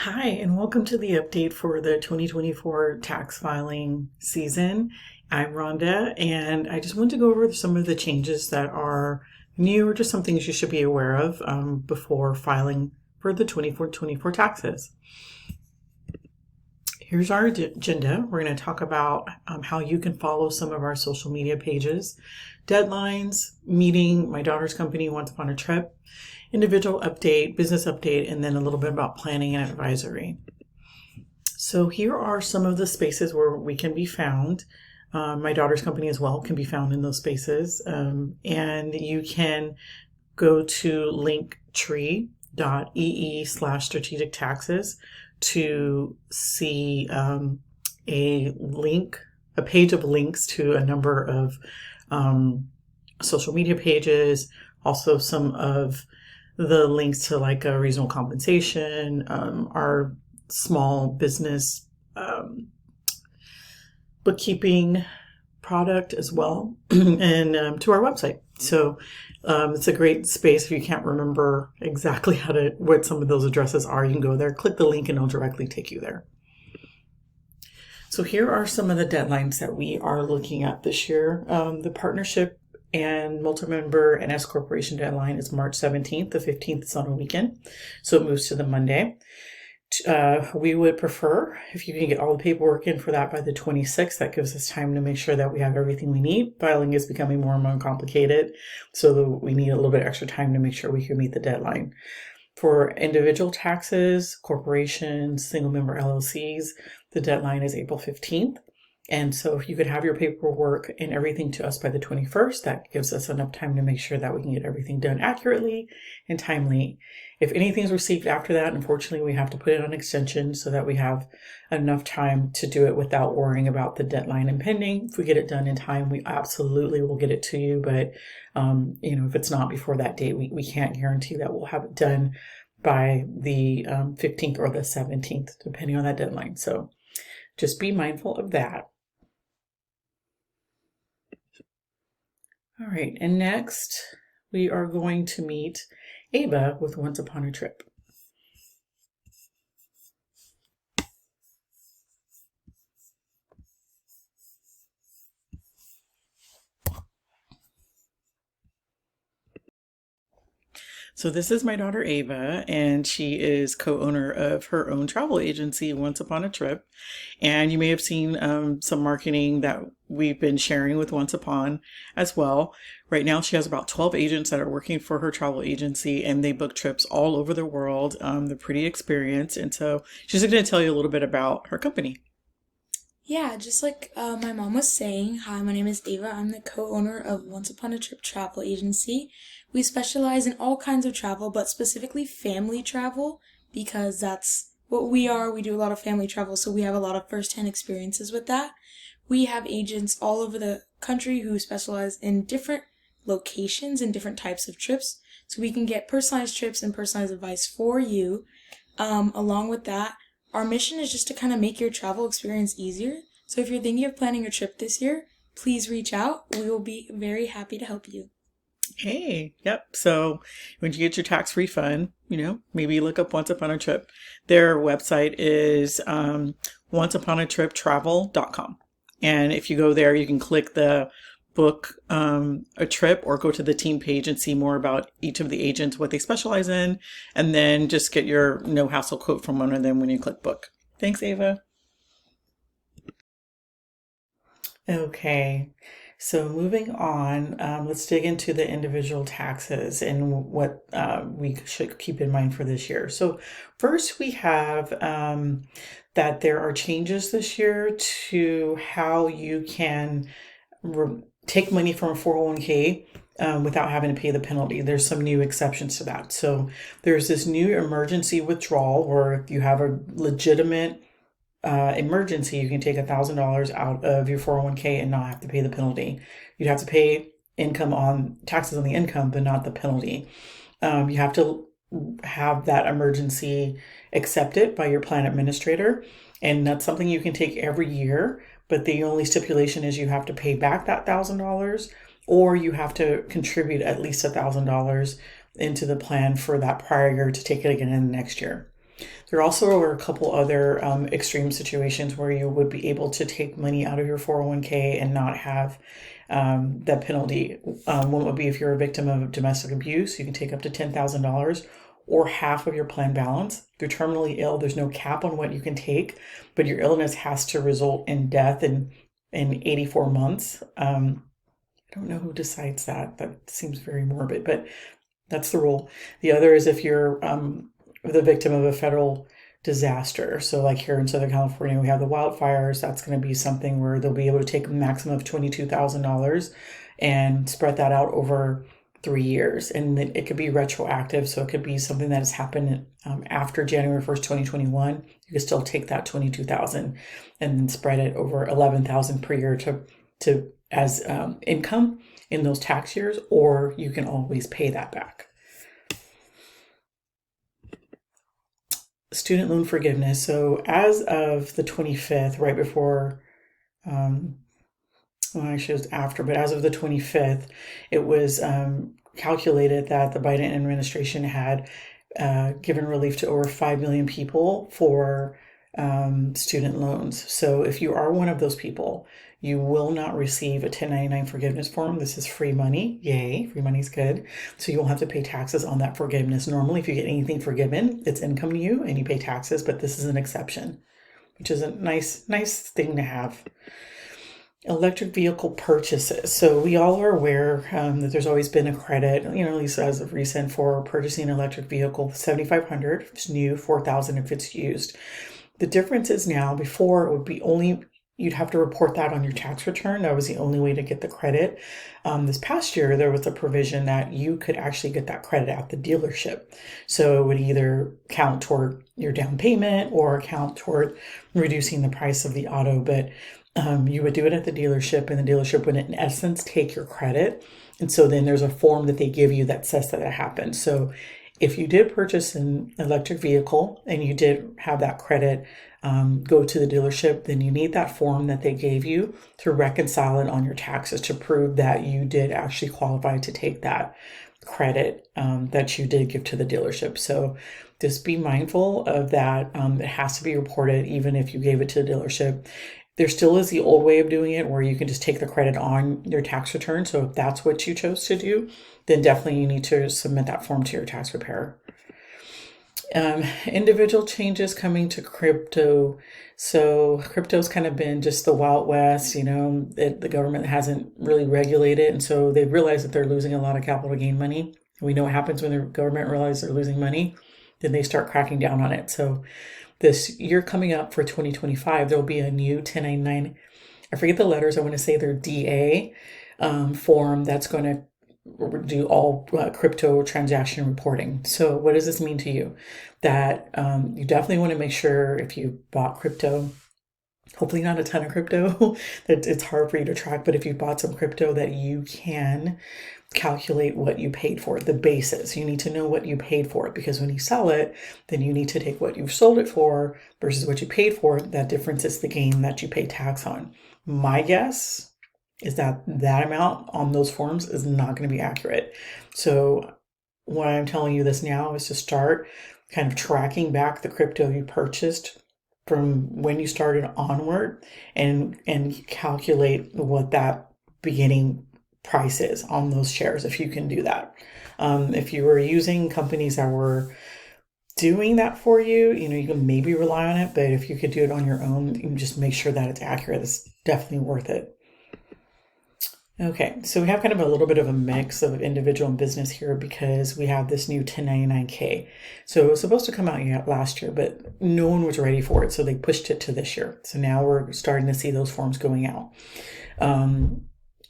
Hi, and welcome to the update for the 2024 tax filing season. I'm Rhonda, and I just want to go over some of the changes that are new or just some things you should be aware of before filing for the 24 taxes. Here's our agenda. We're going to talk about how you can follow some of our social media pages, deadlines, meeting my daughter's company once upon a trip, individual update, business update, and then a little bit about planning and advisory. So here are some of the spaces where we can be found. My daughter's company as well can be found in those spaces. And you can go to linktree.ee/strategic taxes to see a page of links to a number of social media pages, also some of the links to like a reasonable compensation, our small business bookkeeping product as well, and to our website. So it's a great space. If you can't remember exactly what some of those addresses are, you can go there, click the link, and it'll directly take you there. So here are some of the deadlines that we are looking at this year. The partnership and multi-member and S corporation deadline is March 17th. The 15th is on a weekend, so it moves to the Monday. We would prefer if you can get all the paperwork in for that by the 26th. That gives us time to make sure that we have everything we need. Filing is becoming more and more complicated, so we need a little bit extra time to make sure we can meet the deadline. For individual taxes, corporations, single member LLCs, the deadline is April 15th. And so if you could have your paperwork and everything to us by the 21st, that gives us enough time to make sure that we can get everything done accurately and timely. If anything is received after that, unfortunately, we have to put it on extension so that we have enough time to do it without worrying about the deadline impending. If we get it done in time, we absolutely will get it to you. But, if it's not before that date, we can't guarantee that we'll have it done by the 15th or the 17th, depending on that deadline. So just be mindful of that. All right, and next we are going to meet Ava with Once Upon a Trip. So this is my daughter Ava, and she is co-owner of her own travel agency, Once Upon a Trip. And you may have seen some marketing that we've been sharing with Once Upon as well. Right now, she has about 12 agents that are working for her travel agency, and they book trips all over the world. They're pretty experienced, and so she's going to tell you a little bit about her company. Yeah, just like my mom was saying, hi, my name is Ava. I'm the co-owner of Once Upon a Trip Travel Agency. We specialize in all kinds of travel, but specifically family travel because that's what we are. We do a lot of family travel, so we have a lot of first-hand experiences with that. We have agents all over the country who specialize in different locations and different types of trips, so we can get personalized trips and personalized advice for you. Along with that, our mission is just to kind of make your travel experience easier. So if you're thinking of planning a trip this year, please reach out. We will be very happy to help you. Hey, yep. So when you get your tax refund, maybe look up Once Upon a Trip. Their website is onceuponatriptravel.com. And if you go there, you can click the book a trip or go to the team page and see more about each of the agents, what they specialize in, and then just get your no hassle quote from one of them when you click book. Thanks, Ava. Okay, so moving on, let's dig into the individual taxes and what we should keep in mind for this year. So first we have that there are changes this year to how you can take money from a 401k without having to pay the penalty. There's some new exceptions to that. So there's this new emergency withdrawal where if you have a legitimate emergency, you can take $1,000 out of your 401k and not have to pay the penalty. You'd have to pay taxes on the income, but not the penalty. You have to have that emergency accepted by your plan administrator, and that's something you can take every year. But the only stipulation is you have to pay back that $1,000, or you have to contribute at least $1,000 into the plan for that prior year to take it again in the next year. There also are a couple other extreme situations where you would be able to take money out of your 401k and not have that penalty. One would be if you're a victim of domestic abuse, you can take up to $10,000 or half of your plan balance. If you're terminally ill, there's no cap on what you can take, but your illness has to result in death in 84 months. I don't know who decides that. That seems very morbid, but that's the rule. The other is if you're the victim of a federal disaster. So, like here in Southern California, we have the wildfires. That's going to be something where they'll be able to take a maximum of $22,000 and spread that out over 3 years. And it could be retroactive. So, it could be something that has happened after January 1st, 2021. You can still take that 22,000 and then spread it over 11,000 per year to as income in those tax years, or you can always pay that back. Student loan forgiveness. So as of the 25th, right before, well, actually it was after, but as of the 25th, it was calculated that the Biden administration had given relief to over 5 million people for student loans. So if you are one of those people, you will not receive a 1099 forgiveness form. This is free money. Yay, free money is good. So you won't have to pay taxes on that forgiveness. Normally, if you get anything forgiven, it's income to you and you pay taxes, but this is an exception, which is a nice thing to have. Electric vehicle purchases. So we all are aware that there's always been a credit, at least as of recent, for purchasing an electric vehicle, $7,500 if it's new, $4,000 if it's used. The difference is now, before it would be only, you'd have to report that on your tax return. That was the only way to get the credit. This past year, there was a provision that you could actually get that credit at the dealership. So it would either count toward your down payment or count toward reducing the price of the auto. But you would do it at the dealership, and the dealership would, in essence, take your credit. And so then there's a form that they give you that says that it happened. So if you did purchase an electric vehicle and you did have that credit go to the dealership, then you need that form that they gave you to reconcile it on your taxes to prove that you did actually qualify to take that credit that you did give to the dealership. So just be mindful of that. It has to be reported even if you gave it to the dealership. There still is the old way of doing it where you can just take the credit on your tax return. So if that's what you chose to do, then definitely you need to submit that form to your tax preparer. Individual changes coming to crypto. So crypto's kind of been just the Wild West, the government hasn't really regulated. And so they realize that they're losing a lot of capital gain money. We know what happens when the government realizes they're losing money, then they start cracking down on it. So this year coming up for 2025, there'll be a new 1099, I forget the letters, I want to say they're DA form that's going to do all crypto transaction reporting. So what does this mean to you? That you definitely want to make sure if you bought crypto, hopefully not a ton of crypto, that it's hard for you to track, but if you bought some crypto, that you can calculate what you paid for it, the basis. You need to know what you paid for it, because when you sell it, then you need to take what you've sold it for versus what you paid for it. That difference is the gain that you pay tax on. My guess is that amount on those forms is not going to be accurate. So what I'm telling you this now is to start kind of tracking back the crypto you purchased from when you started onward and calculate what that beginning price is on those shares, if you can do that. If you were using companies that were doing that for you, you can maybe rely on it, but if you could do it on your own, you can just make sure that it's accurate. It's definitely worth it. Okay, so we have kind of a little bit of a mix of individual and business here because we have this new 1099K. So it was supposed to come out last year, but no one was ready for it, so they pushed it to this year. So now we're starting to see those forms going out.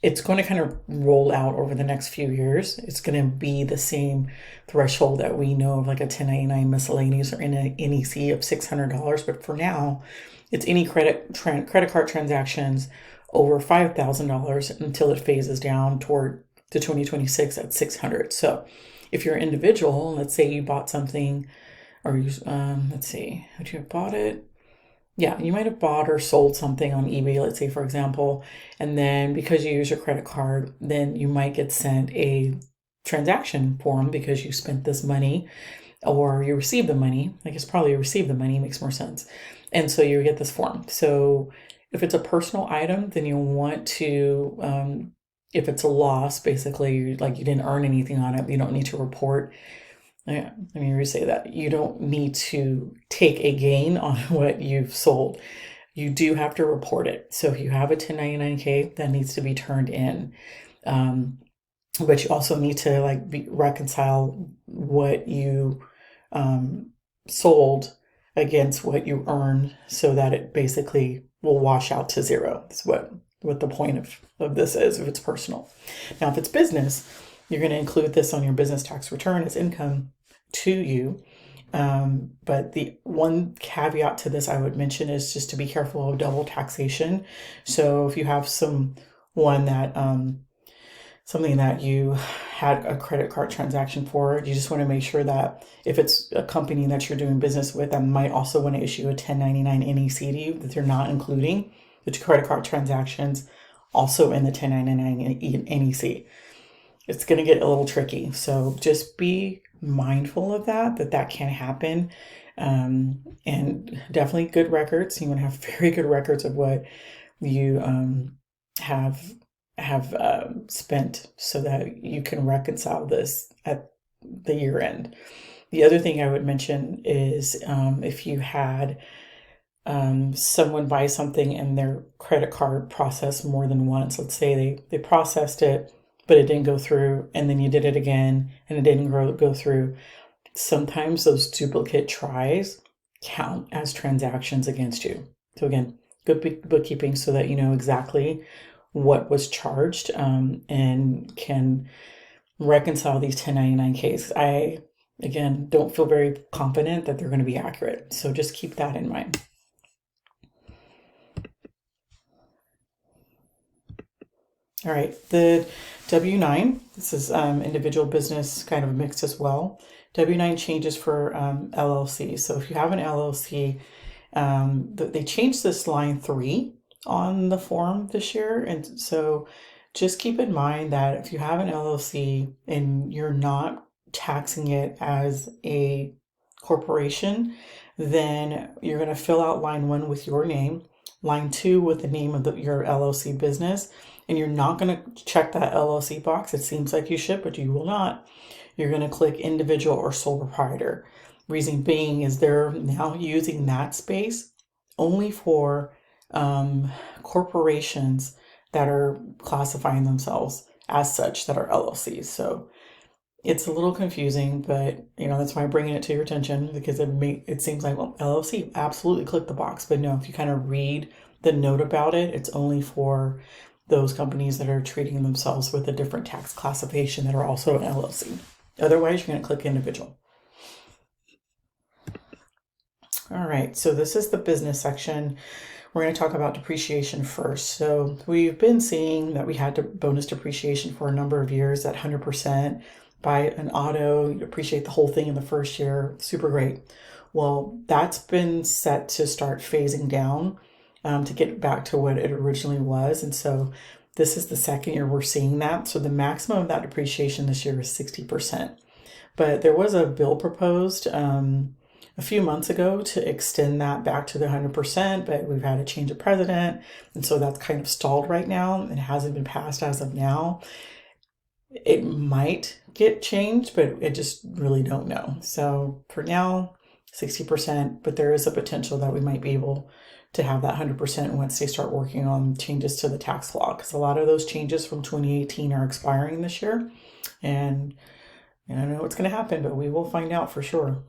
It's going to kind of roll out over the next few years. It's going to be the same threshold that we know of, like a 1099 miscellaneous or in an NEC of $600. But for now, it's any credit card transactions over $5,000 until it phases down toward to 2026 at $600. So if you're an individual, let's say you bought something, or you, let's see, would you have bought it? Yeah, you might have bought or sold something on eBay, let's say, for example, and then because you use your credit card, then you might get sent a transaction form because you spent this money. or you receive the money. I guess probably you receive the money makes more sense. And so you get this form. So if it's a personal item, then you'll want to, if it's a loss, basically, like you didn't earn anything on it, you don't need to report. Yeah, let me re-say that. You don't need to take a gain on what you've sold. You do have to report it. So if you have a 1099K, that needs to be turned in. But you also need to reconcile what you sold against what you earned so that it basically will wash out to zero. That's what the point of this is if it's personal. Now, if it's business, you're going to include this on your business tax return as income to you. But the one caveat to this I would mention is just to be careful of double taxation. So if you have someone that something that you had a credit card transaction for, you just want to make sure that if it's a company that you're doing business with that might also want to issue a 1099 NEC to you, that they're not including the credit card transactions also in the 1099 NEC. It's going to get a little tricky. So just be mindful of that can happen. And definitely good records. You want to have very good records of what you have spent so that you can reconcile this at the year end. The other thing I would mention is if you had someone buy something and their credit card processed more than once, let's say they processed it, but it didn't go through, and then you did it again and it didn't go through. Sometimes those duplicate tries count as transactions against you. So again, good bookkeeping so that you know exactly what was charged and can reconcile these 1099Ks. I, again, don't feel very confident that they're going to be accurate. So just keep that in mind. All right, the W-9, this is individual business kind of mixed as well. W-9 changes for LLC. So if you have an LLC, they changed this line 3 on the form this year. And so just keep in mind that if you have an LLC and you're not taxing it as a corporation, then you're going to fill out line 1 with your name, line 2 with the name of your LLC business, and you're not going to check that LLC box. It seems like you should, but you will not. You're going to click individual or sole proprietor. Reason being is they're now using that space only for corporations that are classifying themselves as such that are LLCs. So it's a little confusing, but that's why I'm bringing it to your attention, because it seems like, well, LLC, absolutely click the box. But no, if you kind of read the note about it, it's only for those companies that are treating themselves with a different tax classification that are also an LLC. Otherwise, you're going to click individual. All right, so this is the business section. We're going to talk about depreciation first. So we've been seeing that we had bonus depreciation for a number of years at 100%. Buy an auto, you depreciate the whole thing in the first year. Super great. Well, that's been set to start phasing down to get back to what it originally was. And so this is the second year we're seeing that. So the maximum of that depreciation this year is 60%. But there was a bill proposed a few months ago to extend that back to the 100%, but we've had a change of president, and so that's kind of stalled right now. It hasn't been passed as of now. It might get changed, but I just really don't know. So for now, 60%, but there is a potential that we might be able to have that 100% once they start working on changes to the tax law, because a lot of those changes from 2018 are expiring this year, and I don't know what's going to happen, but we will find out for sure.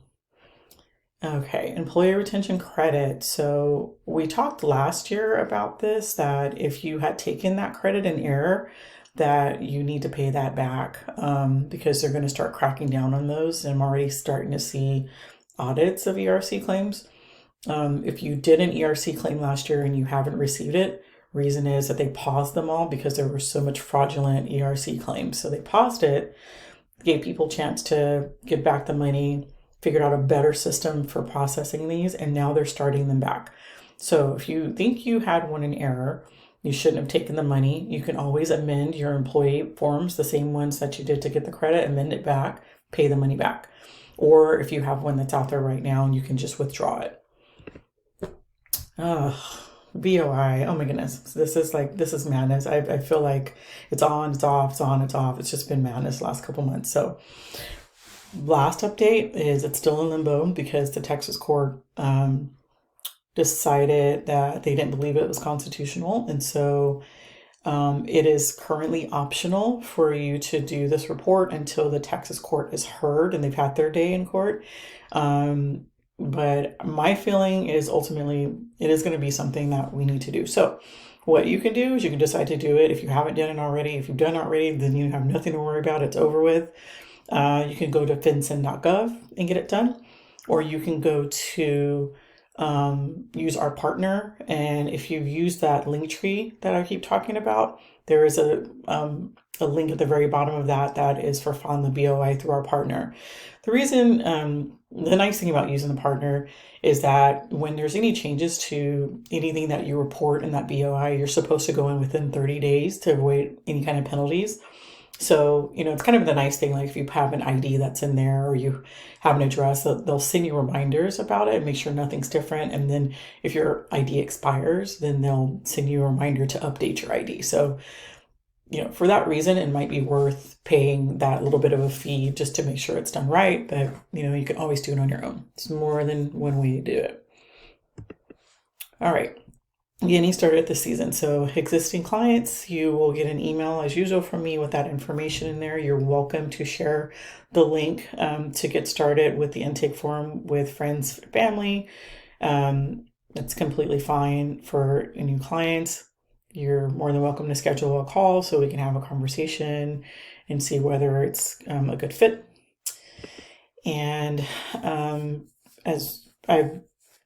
Okay, employee retention credit. So we talked last year about this, that if you had taken that credit in error, that you need to pay that back because they're going to start cracking down on those. And I'm already starting to see audits of ERC claims. If you did an ERC claim last year and you haven't received it, reason is that they paused them all because there were so much fraudulent ERC claims. So they paused it, gave people a chance to give back the money, figured out a better system for processing these, and now they're starting them back. So if you think you had one in error, you shouldn't have taken the money, you can always amend your employee forms, the same ones that you did to get the credit, amend it back, pay the money back. or if you have one that's out there right now and you can just withdraw it. BOI. Oh my goodness. This is madness. I feel like it's on, it's off, it's on, it's off. It's just been madness the last couple months. So last update is it's still in limbo because the Texas court decided that they didn't believe it was constitutional. And so it is currently optional for you to do this report until the Texas court is heard and they've had their day in court. But my feeling is ultimately it is going to be something that we need to do. So what you can do is you can decide to do it. If you haven't done it already, if you've done it already, then you have nothing to worry about. It's over with. You can go to fincen.gov and get it done, or you can go to use our partner. And if you use that link tree that I keep talking about, there is a link at the very bottom of that is for filing the BOI through our partner. The reason, the nice thing about using the partner is that when there's any changes to anything that you report in that BOI, you're supposed to go in within 30 days to avoid any kind of penalties. So, it's kind of the nice thing, like if you have an ID that's in there or you have an address, they'll send you reminders about it and make sure nothing's different. And then if your ID expires, then they'll send you a reminder to update your ID. So, for that reason, it might be worth paying that little bit of a fee just to make sure it's done right. But, you can always do it on your own. It's more than one way to do it. All right. Getting started this season. So existing clients, you will get an email as usual from me with that information in there. You're welcome to share the link to get started with the intake form with friends, family. That's completely fine for new clients. You're more than welcome to schedule a call so we can have a conversation and see whether it's a good fit. And as I've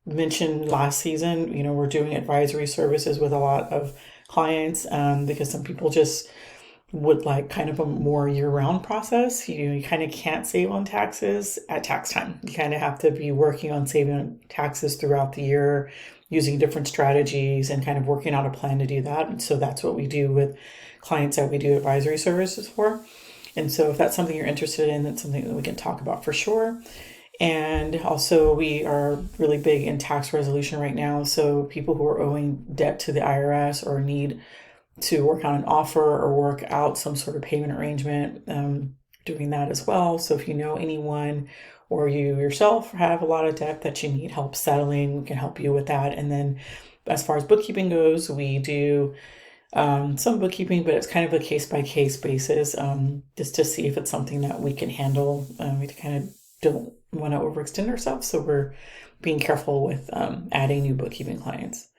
mentioned last season, we're doing advisory services with a lot of clients because some people just would like kind of a more year-round process. You kind of can't save on taxes at tax time. You kind of have to be working on saving on taxes throughout the year, using different strategies and kind of working out a plan to do that. And so that's what we do with clients that we do advisory services for. And so if that's something you're interested in, that's something that we can talk about for sure. And also we are really big in tax resolution right now. So people who are owing debt to the IRS or need to work on an offer or work out some sort of payment arrangement, doing that as well. So if you know anyone or you yourself have a lot of debt that you need help settling, we can help you with that. And then as far as bookkeeping goes, we do some bookkeeping, but it's kind of a case-by-case basis, just to see if it's something that we can handle. We kind of don't want to overextend ourselves, so we're being careful with adding new bookkeeping clients.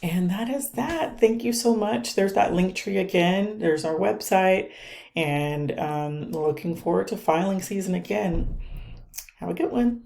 And that is that. Thank you so much. There's that link tree again. There's our website, and looking forward to filing season again. Have a good one.